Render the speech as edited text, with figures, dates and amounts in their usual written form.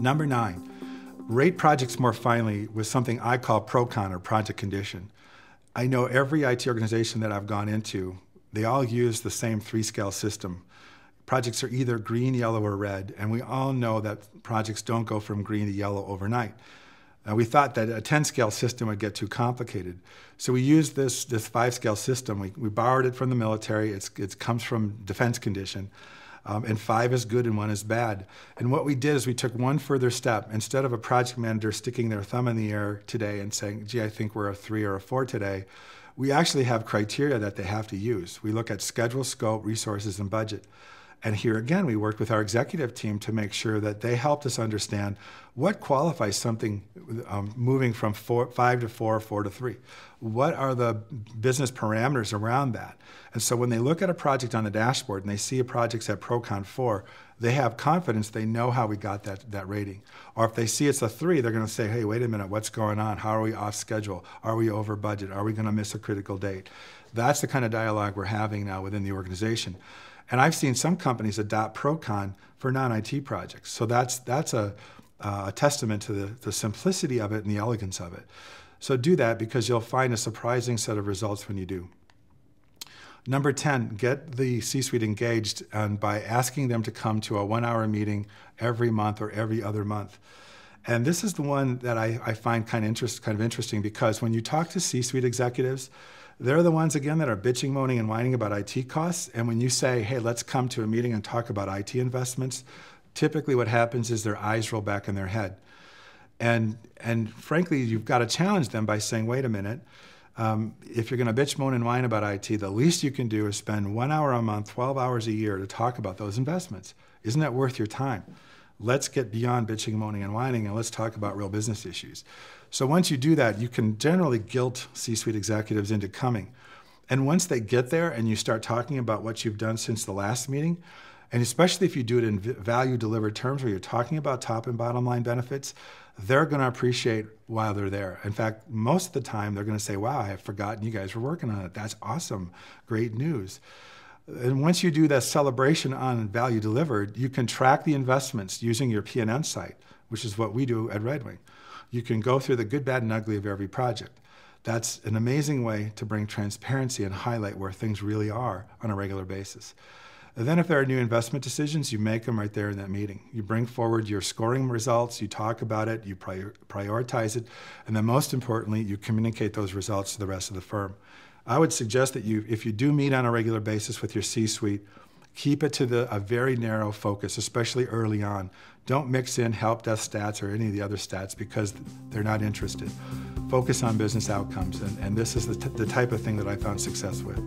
Number 9, rate projects more finely with something I call ProCon, or project condition. I know every IT organization that I've gone into, they all use the same 3-scale system. Projects are either green, yellow, or red, and we all know that projects don't go from green to yellow overnight. We thought that a 10-scale system would get too complicated. So we used this 5-scale system. We borrowed it from the military. It comes from defense condition. And 5 is good and 1 is bad. And what we did is we took one further step. Instead of a project manager sticking their thumb in the air today and saying, gee, I think we're a 3 or a 4 today, we actually have criteria that they have to use. We look at schedule, scope, resources, and budget. And here again, we worked with our executive team to make sure that they helped us understand what qualifies something moving from 5 to 4, 4 to 3. What are the business parameters around that? And so when they look at a project on the dashboard and they see a project's at ProCon 4, they have confidence, they know how we got that rating. Or if they see it's a 3, they're going to say, hey, wait a minute, what's going on? How are we off schedule? Are we over budget? Are we going to miss a critical date? That's the kind of dialogue we're having now within the organization. And I've seen some companies adopt ProCon for non-IT projects. So that's a testament to the simplicity of it and the elegance of it. So do that, because you'll find a surprising set of results when you do. Number 10, get the C-suite engaged by asking them to come to a 1-hour meeting every month or every other month. And this is the one that I find kind of interesting, because when you talk to C-suite executives, they're the ones, again, that are bitching, moaning, and whining about IT costs. And when you say, hey, let's come to a meeting and talk about IT investments, typically what happens is their eyes roll back in their head. And frankly, you've got to challenge them by saying, wait a minute, if you're going to bitch, moan, and whine about IT, the least you can do is spend 1 hour a month, 12 hours a year to talk about those investments. Isn't that worth your time? Let's get beyond bitching, moaning, and whining, and let's talk about real business issues. So once you do that, you can generally guilt C-suite executives into coming. And once they get there and you start talking about what you've done since the last meeting, and especially if you do it in value delivered terms where you're talking about top and bottom line benefits, they're going to appreciate while they're there. In fact, most of the time, they're going to say, wow, I have forgotten you guys were working on it. That's awesome. Great news. And once you do that celebration on value delivered, you can track the investments using your P&N site, which is what we do at Red Wing. You can go through the good, bad, and ugly of every project. That's an amazing way to bring transparency and highlight where things really are on a regular basis. And then if there are new investment decisions, you make them right there in that meeting. You bring forward your scoring results, you talk about it, you prioritize it, and then most importantly, you communicate those results to the rest of the firm. I would suggest that if you do meet on a regular basis with your C-suite, keep it to a very narrow focus, especially early on. Don't mix in help desk stats or any of the other stats, because they're not interested. Focus on business outcomes, and this is the type of thing that I found success with.